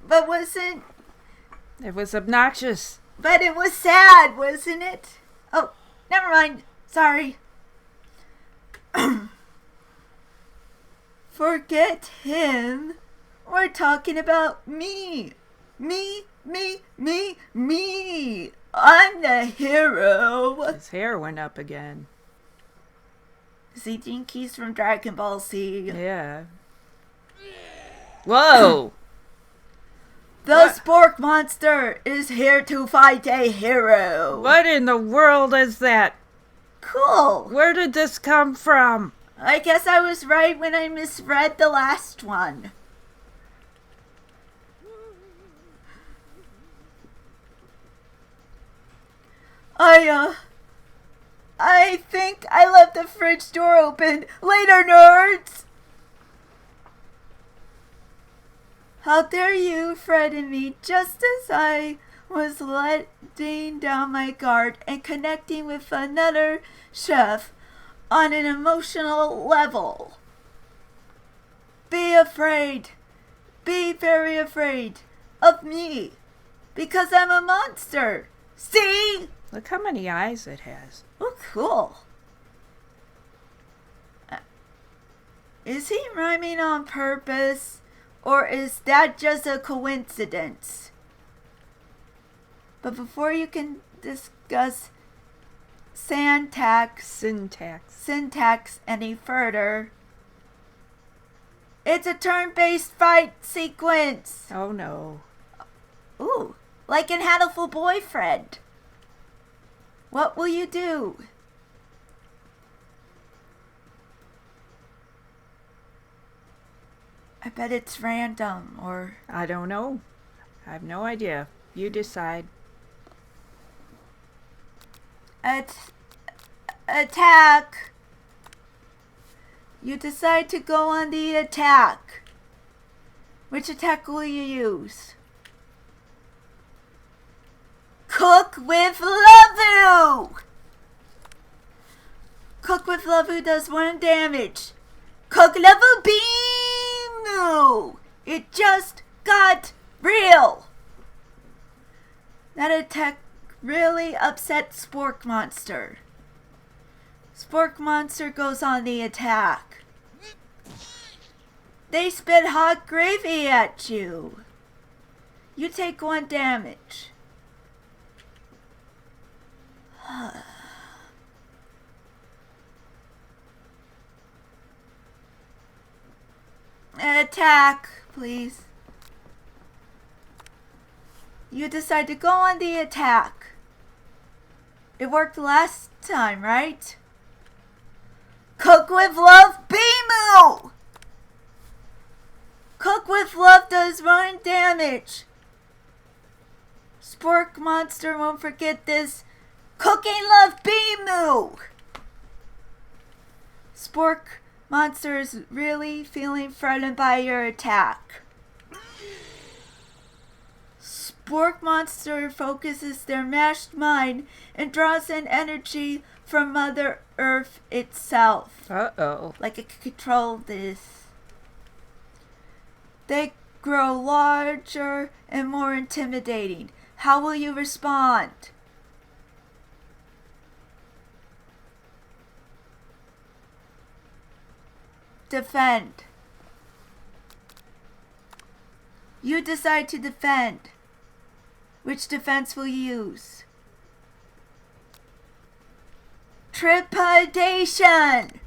But wasn't... It was obnoxious. But it was sad, wasn't it? Oh, never mind. Sorry. Forget him. We're talking about me. Me. I'm the hero. His hair went up again. Is he Jinkies from Dragon Ball Z? Yeah. Whoa! The Spork Monster is here to fight a hero. What in the world is that? Cool. Where did this come from? I guess I was right when I misread the last one. I think I left the fridge door open. Later, nerds! How dare you threaten me just as I was letting down my guard and connecting with another chef on an emotional level. Be afraid. Be very afraid of me. Because I'm a monster. See? Look how many eyes it has. Oh, cool. Is he rhyming on purpose? Or is that just a coincidence? But before you can discuss syntax any further, it's a turn-based fight sequence. Oh no. Ooh, like in Hatoful Boyfriend. What will you do? I bet it's random, or... I don't know. I have no idea. You decide. Attack! You decide to go on the attack. Which attack will you use? Cook with Lavu! Cook with Lavu does 1 damage. Cook Lavu Beamu! It just got real! That attack really upset Spork Monster. Spork Monster goes on the attack. They spit hot gravy at you. You take 1 damage. Attack, please. You decide to go on the attack. It worked last time, right? Cook with Love Beamu! Cook with Love does 1 damage. Spork Monster won't forget this. Cooking Love Beamu! Spork Monster is really feeling threatened by your attack. Spork Monster focuses their mashed mind and draws in energy from Mother Earth itself. Uh-oh. Like it can control this. They grow larger and more intimidating. How will you respond? Defend. You decide to defend. Which defense will you use? Trepidation!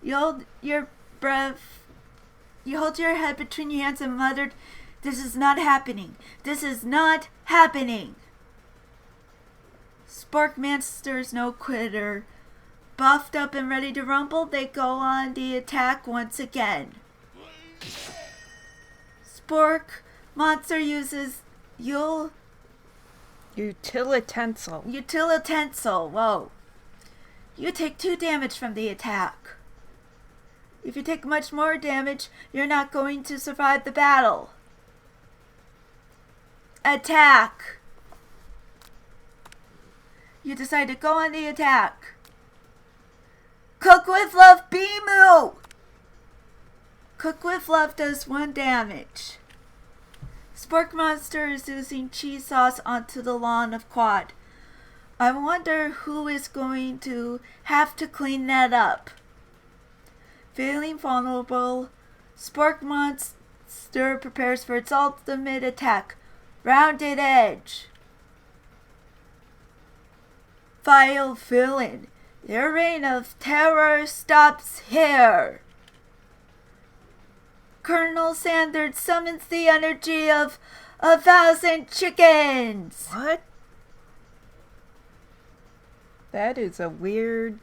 You hold your breath. You hold your head between your hands and muttered, "This is not happening. This is not happening." Spork Monster's no quitter. Buffed up and ready to rumble, they go on the attack once again. Spork Monster uses Utilitensel. Whoa. You take 2 damage from the attack. If you take much more damage, you're not going to survive the battle. Attack. You decide to go on the attack. Cook with Love Beamu! Cook with love does 1 damage. Spork Monster is oozing cheese sauce onto the lawn of Quad. I wonder who is going to have to clean that up. Feeling vulnerable, Spork Monster prepares for its ultimate attack. Rounded Edge. Vile villain. Your reign of terror stops here. Colonel Sanders summons the energy of 1,000 chickens. What? That is a weird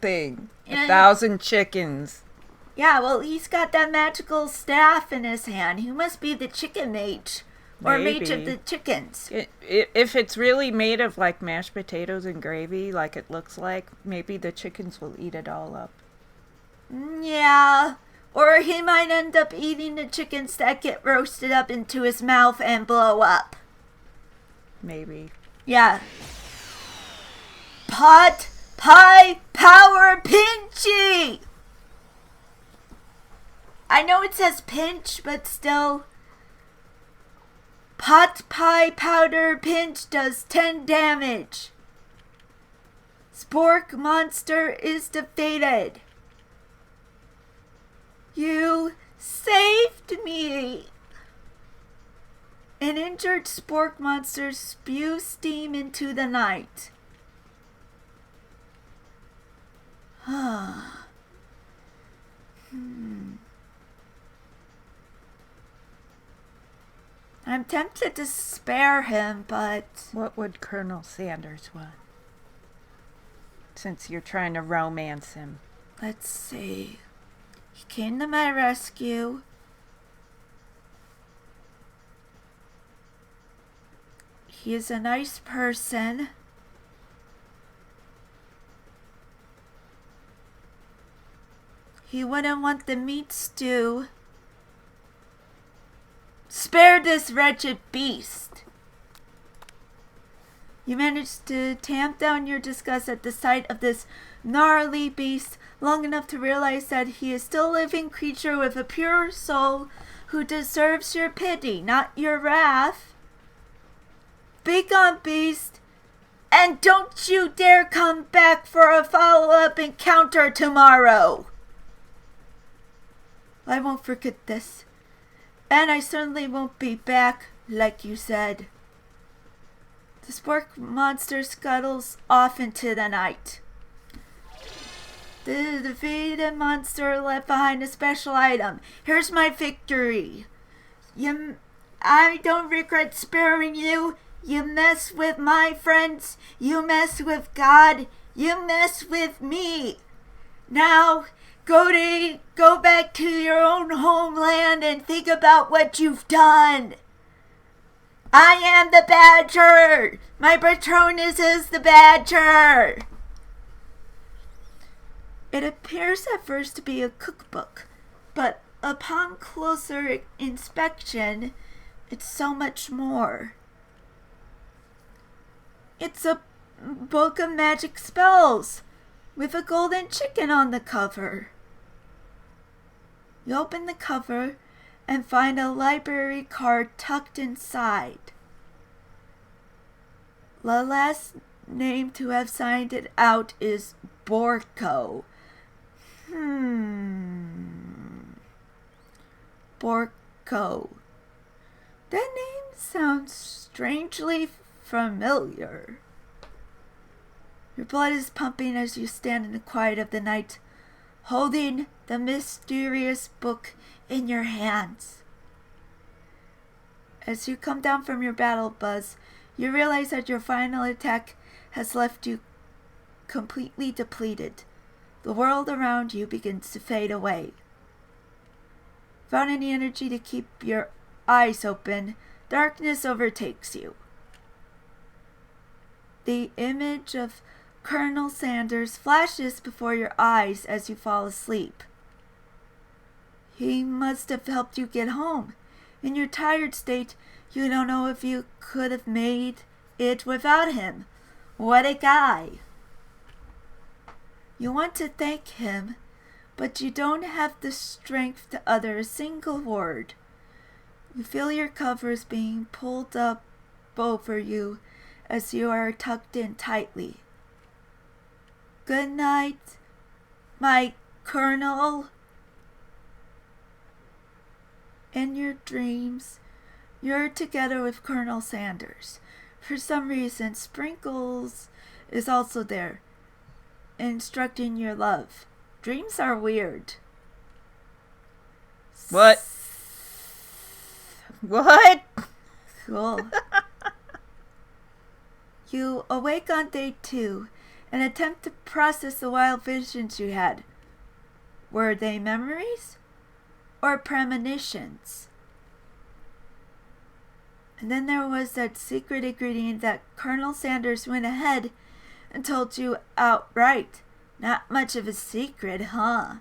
thing. 1,000 chickens. Yeah, well, he's got that magical staff in his hand. He must be the chicken mage. Or mage of the chickens. If it's really made of like mashed potatoes and gravy, like it looks like, maybe the chickens will eat it all up. Yeah. Or he might end up eating the chickens that get roasted up into his mouth and blow up. Maybe. Yeah. Pot Pie Power Pinchy! I know it says pinch, but still. Pot Pie Powder Pinch does 10 damage. Spork Monster is defeated. You saved me. An injured Spork Monster spews steam into the night. I'm tempted to spare him, but... What would Colonel Sanders want? Since you're trying to romance him. Let's see. He came to my rescue. He is a nice person. He wouldn't want the meat stew. Spare this wretched beast. You managed to tamp down your disgust at the sight of this gnarly beast long enough to realize that he is still a living creature with a pure soul who deserves your pity, not your wrath. Be gone, beast, and don't you dare come back for a follow-up encounter tomorrow. I won't forget this. And I certainly won't be back, like you said. The Spork Monster scuttles off into the night. The defeated monster left behind a special item. Here's my victory. I don't regret sparing you. You mess with my friends. You mess with God. You mess with me. Now... Go back to your own homeland and think about what you've done. I am the Badger. My Patronus is the Badger. It appears at first to be a cookbook, but upon closer inspection, it's so much more. It's a book of magic spells with a golden chicken on the cover. You open the cover and find a library card tucked inside. The last name to have signed it out is Borko. Borko. That name sounds strangely familiar. Your blood is pumping as you stand in the quiet of the night, holding the mysterious book in your hands. As you come down from your battle buzz, you realize that your final attack has left you completely depleted. The world around you begins to fade away. Without any energy to keep your eyes open, darkness overtakes you. The image of Colonel Sanders flashes before your eyes as you fall asleep. He must have helped you get home. In your tired state, you don't know if you could have made it without him. What a guy. You want to thank him, but you don't have the strength to utter a single word. You feel your covers being pulled up over you as you are tucked in tightly. Good night, my Colonel. In your dreams, you're together with Colonel Sanders. For some reason, Sprinkles is also there, instructing your love. Dreams are weird. What? What? Cool. You awake on day 2 and attempt to process the wild visions you had. Were they memories or premonitions? And then there was that secret ingredient that Colonel Sanders went ahead and told you outright. Not much of a secret, huh?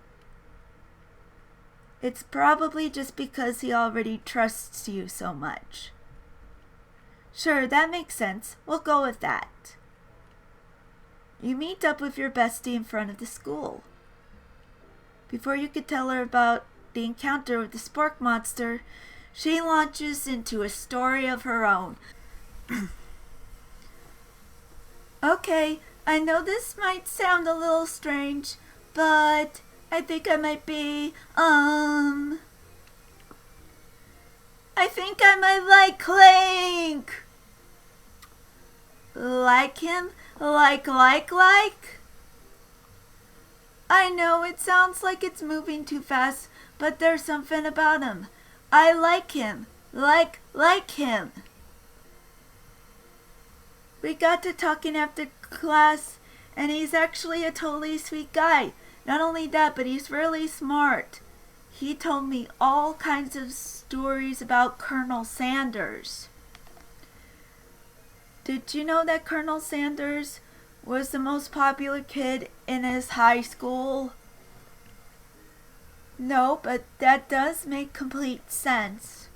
It's probably just because he already trusts you so much. Sure, that makes sense. We'll go with that. You meet up with your bestie in front of the school. Before you could tell her about the encounter with the spork monster, she launches into a story of her own. Okay, I know this might sound a little strange, but I think I might be, I think I might like Clank. Like him? Like? I know it sounds like it's moving too fast, but there's something about him. I like him. Like him. We got to talking after class, and he's actually a totally sweet guy. Not only that, but he's really smart. He told me all kinds of stories about Colonel Sanders. Did you know that Colonel Sanders was the most popular kid in his high school? No, but that does make complete sense.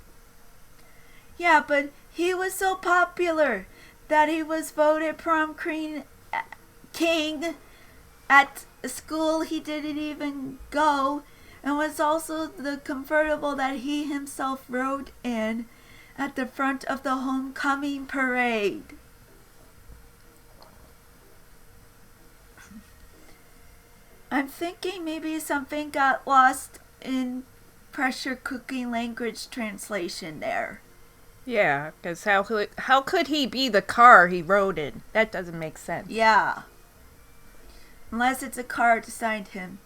Yeah, but he was so popular that he was voted prom king at a school he didn't even go, and was also the convertible that he himself rode in at the front of the homecoming parade. I'm thinking maybe something got lost in pressure cooking language translation there. Yeah, because how could he be the car he rode in? That doesn't make sense. Yeah. Unless it's a car assigned him.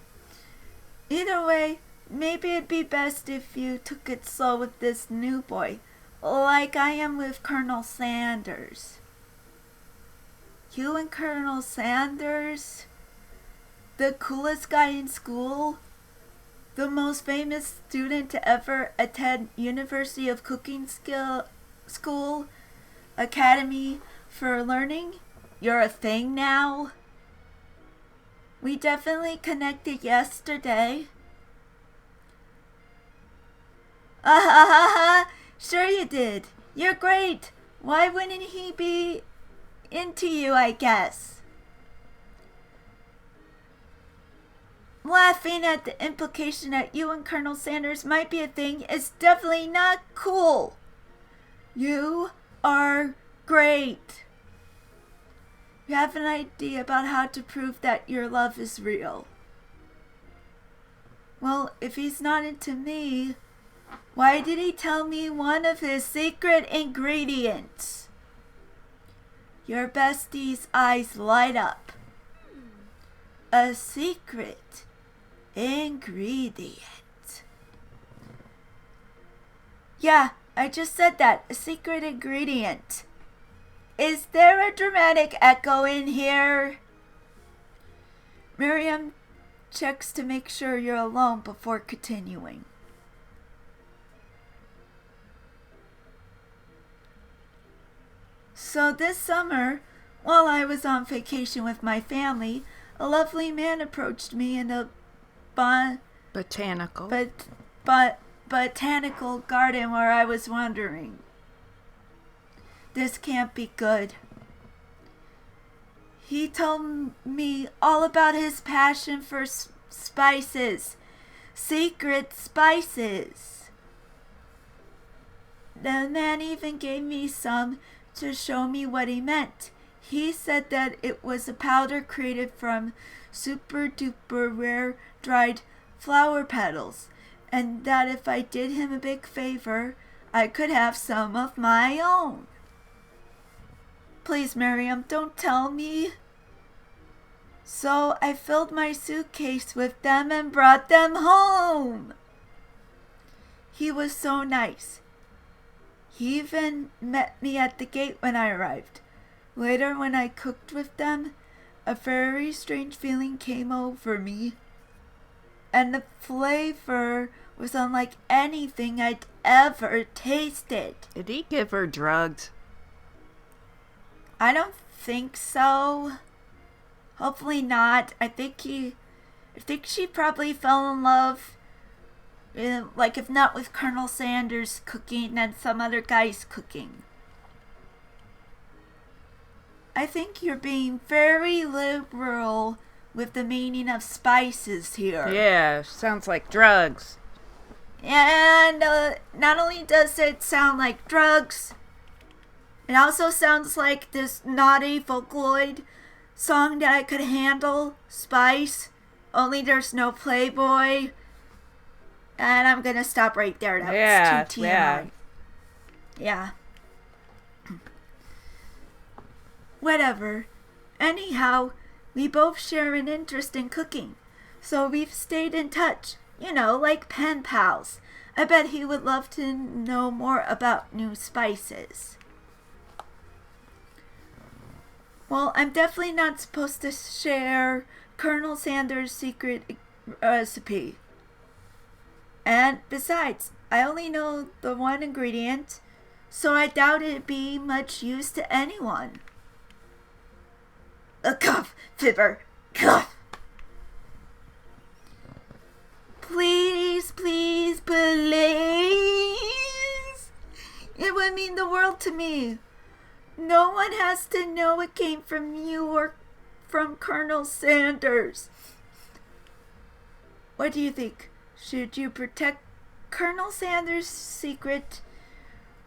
Either way, maybe it'd be best if you took it slow with this new boy, like I am with Colonel Sanders. You and Colonel Sanders? The coolest guy in school? The most famous student to ever attend University of Cooking School Academy for Learning? You're a thing now? We definitely connected yesterday. Sure you did. You're great. Why wouldn't he be into you, I guess? Laughing at the implication that you and Colonel Sanders might be a thing is definitely not cool. You are great. You have an idea about how to prove that your love is real. Well, if he's not into me, why did he tell me one of his secret ingredients? Your bestie's eyes light up. A secret ingredient. Yeah, I just said that. A secret ingredient. Is there a dramatic echo in here? Miriam checks to make sure you're alone before continuing. So this summer, while I was on vacation with my family, a lovely man approached me in a botanical garden where I was wandering. This can't be good. He told me all about his passion for spices. Secret spices. The man even gave me some to show me what he meant. He said that it was a powder created from super duper rare dried flower petals, and that if I did him a big favor, I could have some of my own. Please, Miriam, don't tell me. So I filled my suitcase with them and brought them home. He was so nice. He even met me at the gate when I arrived. Later, when I cooked with them, a very strange feeling came over me, and the flavor was unlike anything I'd ever tasted. Did he give her drugs? I don't think so. Hopefully not. I think she probably fell in love, like if not with Colonel Sanders cooking, then some other guy's cooking. I think you're being very liberal with the meaning of spices here. Yeah, sounds like drugs. And not only does it sound like drugs, it also sounds like this naughty Vocaloid song that I could handle, Spice, only there's no Playboy. And I'm gonna stop right there. That was too TMI. Yeah. Whatever. Anyhow, we both share an interest in cooking, so we've stayed in touch, like pen pals. I bet he would love to know more about new spices. Well, I'm definitely not supposed to share Colonel Sanders' secret recipe. And besides, I only know the one ingredient, so I doubt it'd be much use to anyone. A cough, fibber, cough. Please, please, please. It would mean the world to me. No one has to know it came from you or from Colonel Sanders. What do you think? Should you protect Colonel Sanders' secret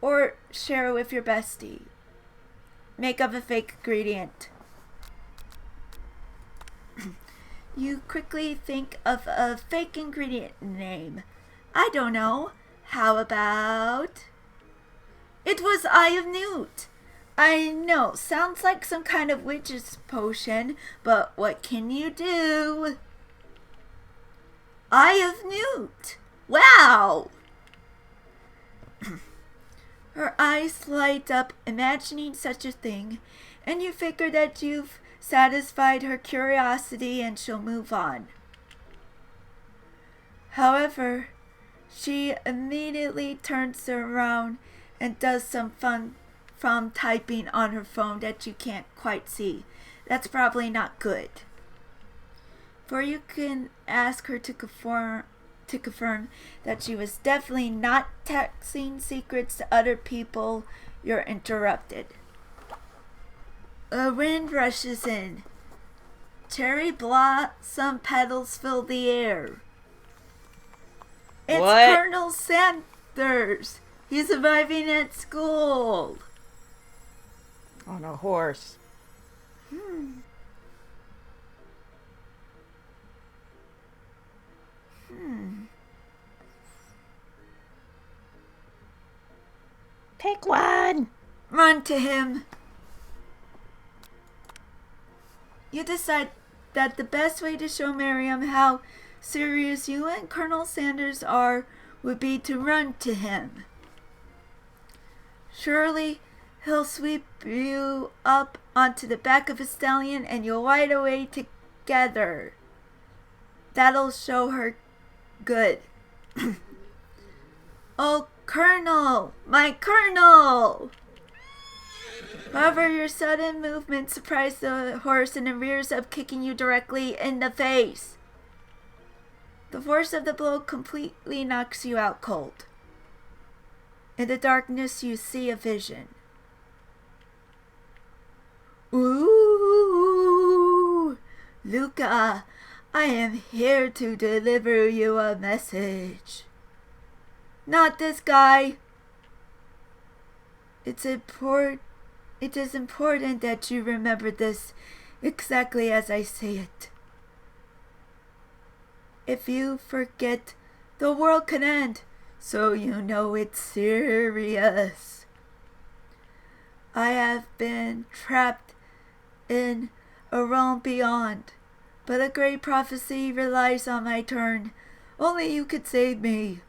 or share it with your bestie? Make up a fake ingredient. You quickly think of a fake ingredient name. I don't know. How about... It was Eye of Newt. I know, sounds like some kind of witch's potion, but what can you do? Eye of Newt. Wow! Her eyes light up imagining such a thing, and you figure that you've satisfied her curiosity and she'll move on. However, she immediately turns around and does some fun from typing on her phone that you can't quite see. That's probably not good. For you can ask her to confirm that she was definitely not texting secrets to other people. You're interrupted. A wind rushes in. Cherry blossom petals fill the air. It's What? Colonel Sanders. He's arriving at school. On a horse. Take one. Run to him. You decide that the best way to show Miriam how serious you and Colonel Sanders are would be to run to him. Surely he'll sweep you up onto the back of a stallion and you'll ride away together. That'll show her good. Oh, Colonel! My Colonel! However, your sudden movement surprised the horse and it rears up, kicking you directly in the face. The force of the blow completely knocks you out cold. In the darkness, you see a vision. Ooh, Luca, I am here to deliver you a message. Not this guy. It is important that you remember this exactly as I say it. If you forget, the world can end, so you know it's serious. I have been trapped in a realm beyond, but a great prophecy relies on my turn. Only you could save me.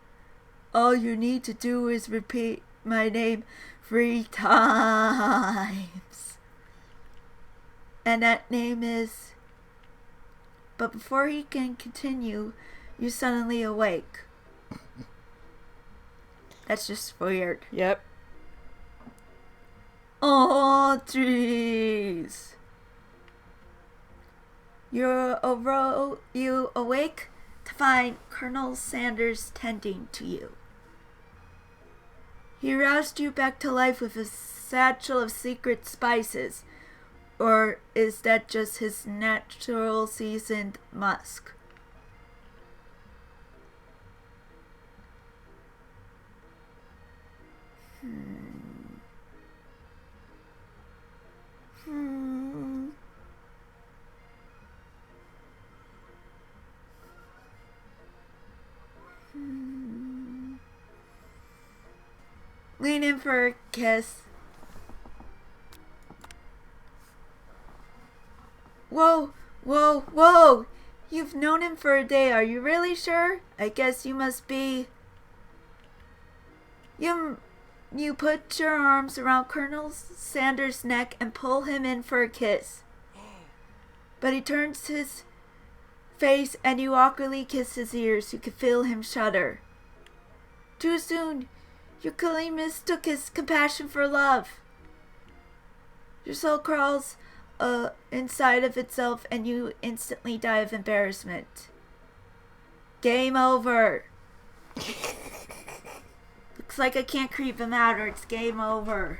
All you need to do is repeat my name 3 times. And that name is... But before he can continue, you suddenly awake. That's just weird. Yep. Oh, jeez. You awake to find Colonel Sanders tending to you. He roused you back to life with a satchel of secret spices. Or is that just his natural seasoned musk? Lean in for a kiss. Whoa, whoa, whoa! You've known him for a day. Are you really sure? I guess you must be... You put your arms around Colonel Sanders' neck and pull him in for a kiss. But he turns his face and you awkwardly kiss his ears. You could feel him shudder. Too soon. You clearly mistook his compassion for love. Your soul crawls inside of itself and you instantly die of embarrassment. Game over. Looks like I can't creep him out or it's game over.